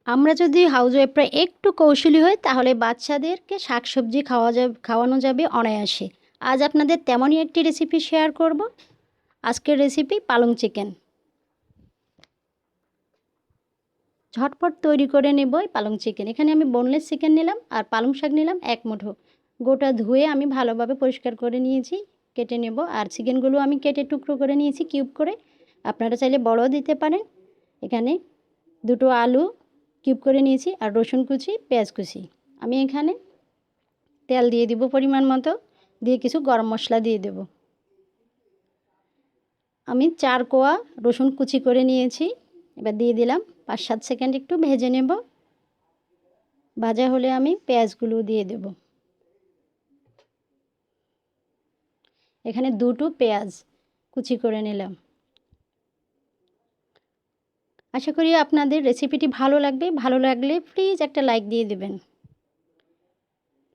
আমরা যদি হাউসওয়াইফরা একটু কৌশলী হই তাহলে বাচ্চাদেরকে শাকসবজি খাওয়ানো যাবে অনায়াসে। আজ আপনাদের তেমনই একটি রেসিপি শেয়ার করব। আজকের রেসিপি পালং চিকেন। ঝটপট তৈরি করে নেব এই পালং চিকেন। এখানে আমি বোনলেস চিকেন নিলাম আর পালং শাক নিলাম 1 মুঠো। গোটা ধুয়ে আমি ভালোভাবে পরিষ্কার করে নিয়েছি, কেটে নেব। আর চিকেনগুলো আমি কেটে টুকরো করে নিয়েছি কিউব করে। আপনারা চাইলে বড়ও দিতে পারেন। এখানে 2টো আলু কিউব করে নিয়েছি আর রসুন কুচি, পেঁয়াজ কুচি। আমি এখানে তেল দিয়ে দিব পরিমাণ মতো, দিয়ে কিছু গরম মশলা দিয়ে দেব। আমি 4 কোয়া রসুন কুচি করে নিয়েছি, এবার দিয়ে দিলাম। 5-7 সেকেন্ড একটু ভেজে নেব। ভাজা হলে আমি পেঁয়াজগুলো দিয়ে দেব। এখানে 2টো পেঁয়াজ কুচি করে নিলাম। আশা করি আপনাদের রেসিপিটি ভালো লাগবে। ভালো লাগলে প্লিজ একটা লাইক দিয়ে দেবেন।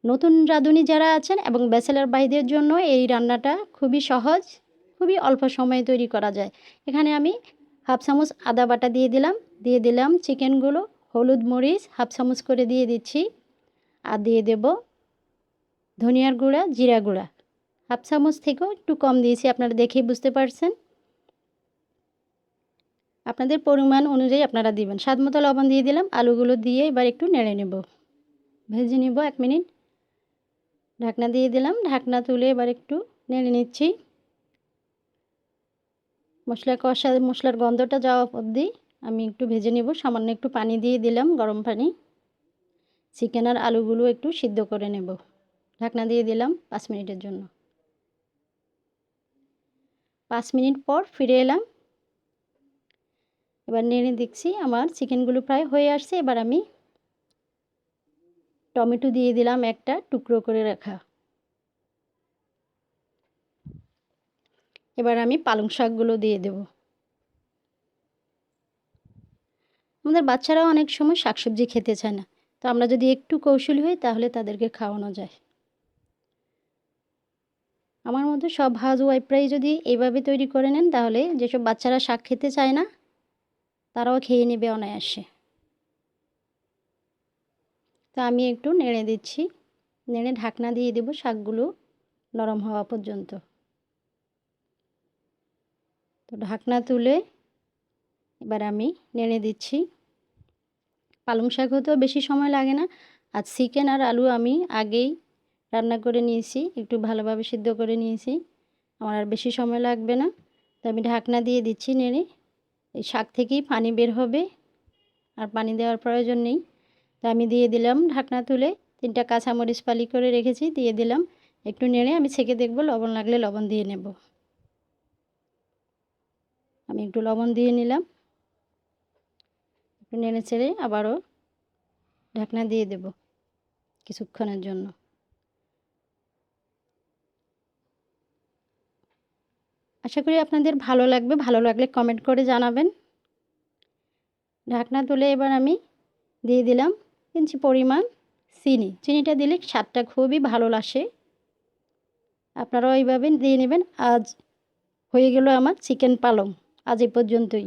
নতুন রাঁধুনি যারা আছেন এবং ব্যাচেলর ভাইদের জন্য এই রান্নাটা খুবই সহজ, খুবই অল্প সময়ে তৈরি করা যায়। এখানে আমি হাফ চামচ আদা বাটা দিয়ে দিলাম চিকেনগুলো, হলুদ মরিচ হাফ চামচ করে দিয়ে দিচ্ছি। আর দিয়ে দেব ধনিয়ার গুঁড়া, জিরা গুঁড়া হাফ চামচ থেকেও একটু কম দিয়েছি, আপনারা দেখেই বুঝতে পারছেন। আপনাদের পরিমাণ অনুযায়ী আপনারা দিবেন। স্বাদমতো লবণ দিয়ে দিলাম। আলুগুলো দিয়ে এবার একটু নেড়ে নেব, ভেজে নেব 1 মিনিট। ঢাকনা দিয়ে দিলাম। ঢাকনা তুলে এবার একটু নেড়ে নিচ্ছি। মশলার গন্ধটা যাওয়া অবধি আমি একটু ভেজে নেব। সামান্য একটু পানি দিয়ে দিলাম, গরম পানি। চিকেন আর আলুগুলো একটু সিদ্ধ করে নেব। ঢাকনা দিয়ে দিলাম 5 মিনিটের জন্য। 5 মিনিট পর ফিরে এলাম। এবার নেড়ে দেখছি আমার চিকেনগুলো প্রায় হয়ে আসছে। এবার আমি টমেটো দিয়ে দিলাম একটা টুকরো করে রাখা। এবার আমি পালং শাকগুলো দিয়ে দেব। আমাদের বাচ্চারা অনেক সময় শাকসবজি খেতে চায় না, তো আমরা যদি একটু কৌশলী হই তাহলে তাদেরকে খাওয়ানো যায়। আমার মতো সব হাউসওয়াইফরাই যদি এইভাবে তৈরি করে নেন তাহলে যেসব বাচ্চারা শাক খেতে চায় না তারাও খেয়ে নেবে অনায়াসে। তো আমি একটু নেড়ে দিচ্ছি, নেড়ে ঢাকনা দিয়ে দেব শাকগুলো নরম হওয়া পর্যন্ত। তো ঢাকনা তুলে এবার আমি নেড়ে দিচ্ছি। পালং শাক হতেও বেশি সময় লাগে না। আর চিকেন আর আলু আমি আগেই রান্না করে নিয়েছি, একটু ভালোভাবে সিদ্ধ করে নিয়েছি, আমার আর বেশি সময় লাগবে না। তো আমি ঢাকনা দিয়ে দিচ্ছি নেড়ে। এই শাক থেকেই পানি বের হবে, আর পানি দেওয়ার প্রয়োজন নেই। তো আমি দিয়ে দিলাম ঢাকনা তুলে। 3টা কাঁচামরিচ ফালি করে রেখেছি, দিয়ে দিলাম। একটু নেড়ে আমি ছেঁকে দেখব, লবণ লাগলে লবণ দিয়ে নেব। আমি একটু লবণ দিয়ে নিলাম। একটু নেড়ে ছেড়ে আবারও ঢাকনা দিয়ে দেব কিছুক্ষণের জন্য। আশা করি আপনাদের ভালো লাগবে। ভালো লাগলে কমেন্ট করে জানাবেন। ঢাকনা তুলে এবার আমি দিয়ে দিলাম কিঞ্চিত পরিমাণ চিনি। চিনিটা দিলে স্বাদটা খুবই ভালো আসে। আপনারাও এইভাবে দিয়ে নেবেন। আজ হয়ে গেল আমার চিকেন পালং। আজ এই পর্যন্তই।